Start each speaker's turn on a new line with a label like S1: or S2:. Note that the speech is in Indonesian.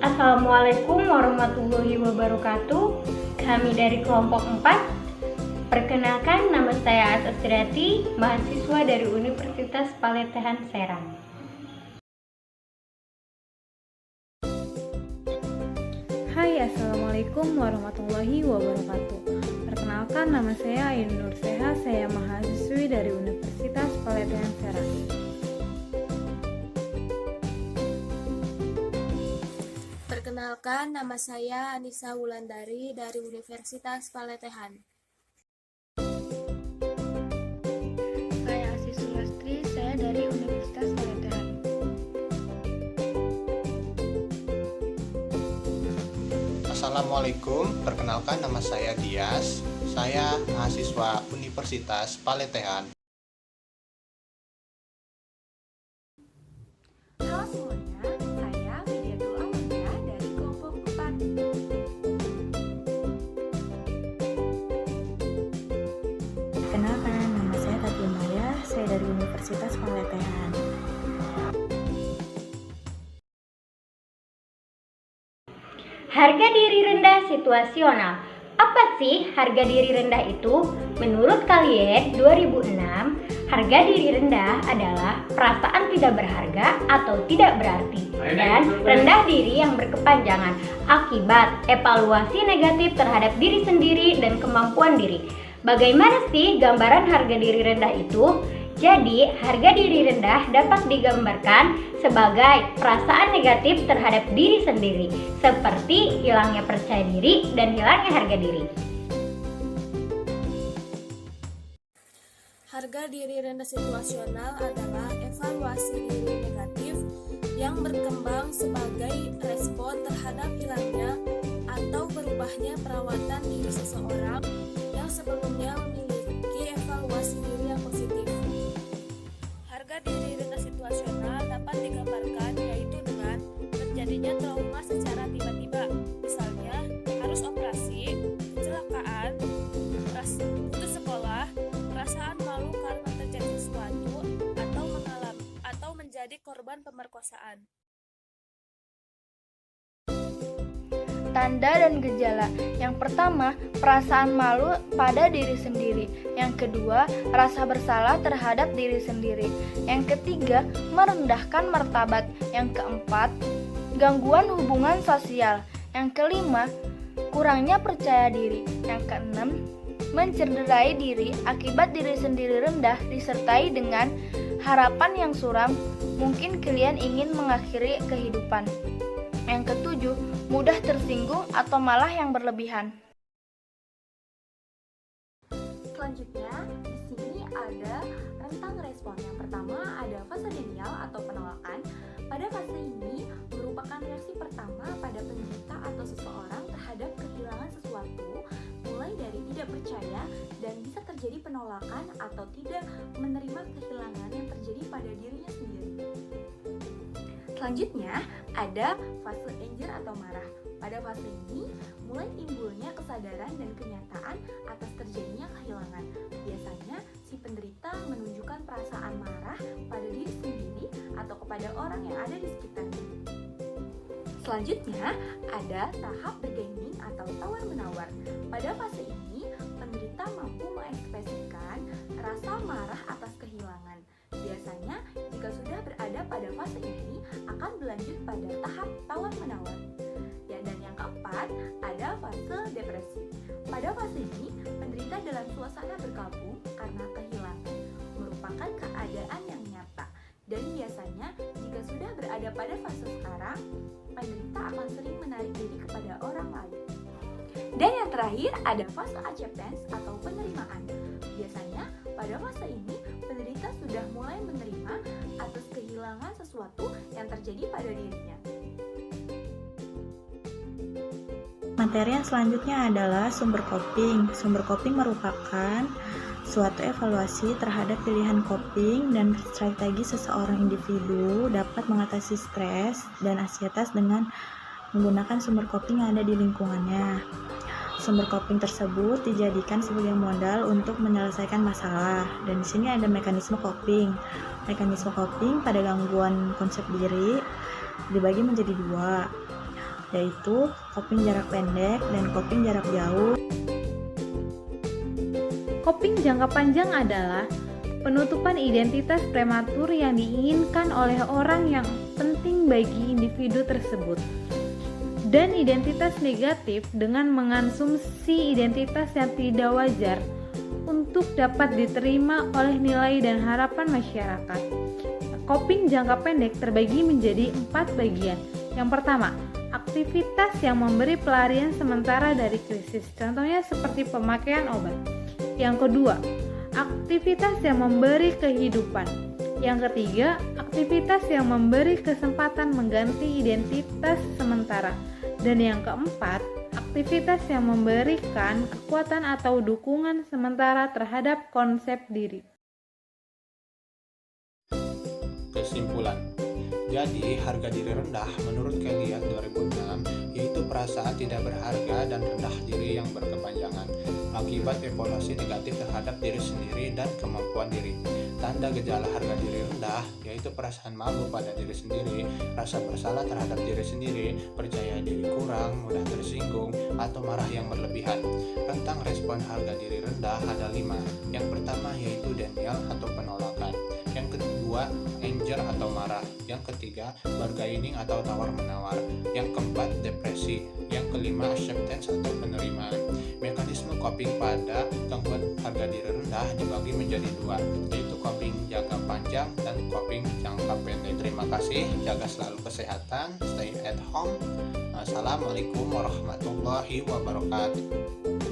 S1: Assalamualaikum warahmatullahi wabarakatuh. Kami dari kelompok 4. Perkenalkan, nama saya Asasriati, mahasiswa dari Universitas Paletehan Serang.
S2: Hai, Assalamualaikum warahmatullahi wabarakatuh. Perkenalkan, nama saya Ain Nur Seha, saya mahasiswi dari Universitas Paletehan Serang.
S3: Perkenalkan, nama saya Anissa Wulandari dari Universitas Paletehan.
S2: Saya Asis Sulastri, saya dari Universitas Paletehan.
S4: Assalamualaikum, perkenalkan nama saya Dias, saya mahasiswa Universitas Paletehan.
S5: Halo semuanya, saya Widiatul Amalia dari kelompok 4.
S6: Kenalkan, nama saya Tati Maya, saya dari Universitas Paletehan.
S1: Harga diri rendah situasional. Apa sih harga diri rendah itu? Menurut kalian 2006, harga diri rendah adalah perasaan tidak berharga atau tidak berarti dan rendah diri yang berkepanjangan akibat evaluasi negatif terhadap diri sendiri dan kemampuan diri. Bagaimana sih gambaran harga diri rendah itu? Jadi, harga diri rendah dapat digambarkan sebagai perasaan negatif terhadap diri sendiri, seperti hilangnya percaya diri dan hilangnya harga diri.
S3: Harga diri rendah situasional adalah evaluasi diri negatif yang berkembang sebagai respon terhadap hilangnya atau berubahnya perawatan diri seseorang yang sebelumnya memiliki evaluasi diri yang positif. Harga diri rendah situasional dapat digambarkan yaitu dengan terjadinya trauma secara tiba-tiba, misalnya harus operasi, kecelakaan, putus sekolah, perasaan malu karena terjadi sesuatu, atau menjadi korban pemerkosaan.
S2: Tanda dan gejala. Yang pertama, perasaan malu pada diri sendiri. Yang kedua, rasa bersalah terhadap diri sendiri. Yang ketiga, merendahkan martabat. Yang keempat, gangguan hubungan sosial. Yang kelima, kurangnya percaya diri. Yang keenam, mencederai diri akibat diri sendiri rendah disertai dengan harapan yang suram. Mungkin kalian ingin mengakhiri kehidupan. Yang ketujuh, mudah tersinggung atau malah yang berlebihan.
S5: Selanjutnya, di sini ada rentang respon. Yang pertama ada fase denial atau penolakan. Pada fase ini merupakan reaksi pertama pada penderita atau seseorang terhadap kehilangan sesuatu, mulai dari tidak percaya dan bisa terjadi penolakan atau tidak menerima kehilangan yang terjadi pada dirinya sendiri. Selanjutnya, ada fase anger atau marah. Pada fase ini, mulai timbulnya kesadaran dan kenyataan atas terjadinya kehilangan. Biasanya, si penderita menunjukkan perasaan marah pada diri sendiri atau kepada orang yang ada di sekitarnya. Selanjutnya, ada tahap bargaining atau tawar-menawar. Pada fase ini, penderita mampu mengekspresikan rasa marah atas kehilangan. Biasanya, jika sudah berada pada fase ini, akan berlanjut pada tahap tawar-menawar. Dan yang keempat, ada fase depresi. Pada fase ini, penderita dalam suasana berkabung karena kehilangan, merupakan keadaan yang nyata. Dan biasanya, jika sudah berada pada fase sekarang, penderita akan sering menarik diri kepada orang lain. Dan yang terakhir, ada fase acceptance atau penerimaan. Biasanya, pada fase ini, penderita sudah mulai menerima atas kehilangan sesuatu yang terjadi pada dirinya.
S6: Materi yang selanjutnya adalah sumber coping. Sumber coping merupakan suatu evaluasi terhadap pilihan coping dan strategi seseorang individu dapat mengatasi stres dan ansietas dengan menggunakan sumber coping yang ada di lingkungannya. Sumber coping tersebut dijadikan sebagai modal untuk menyelesaikan masalah. Dan di sini ada mekanisme coping. Mekanisme coping pada gangguan konsep diri dibagi menjadi dua. yaitu coping jarak pendek dan coping jarak jauh.
S7: Coping jangka panjang adalah penutupan identitas prematur yang diinginkan oleh orang yang penting bagi individu tersebut. Dan identitas negatif dengan mengonsumsi identitas yang tidak wajar untuk dapat diterima oleh nilai dan harapan masyarakat. Coping jangka pendek terbagi menjadi 4 bagian. Yang pertama, aktivitas yang memberi pelarian sementara dari krisis, contohnya seperti pemakaian obat. Yang kedua, aktivitas yang memberi kehidupan. Yang ketiga, aktivitas yang memberi kesempatan mengganti identitas sementara. Dan yang keempat, aktivitas yang memberikan kekuatan atau dukungan sementara terhadap konsep diri.
S4: Kesimpulan. Jadi, harga diri rendah menurut Kelly 2006 yaitu perasaan tidak berharga dan rendah diri yang berkepanjangan akibat evaluasi negatif terhadap diri sendiri dan kemampuan diri. Tanda gejala harga diri rendah yaitu perasaan malu pada diri sendiri, rasa bersalah terhadap diri sendiri, percaya diri kurang, mudah tersinggung, atau marah yang berlebihan. Rentang respon harga diri rendah ada 5. Yang pertama yaitu denial atau penolakan. Yang kedua, anger atau marah. Yang ketiga, bargaining atau tawar-menawar. Yang keempat, depresi. Yang kelima, acceptance atau penerimaan. Mekanisme coping pada gangguan harga diri rendah dibagi menjadi 2, yaitu coping jangka panjang dan coping jangka pendek. Terima kasih, jaga selalu kesehatan, stay at home. Assalamualaikum warahmatullahi wabarakatuh.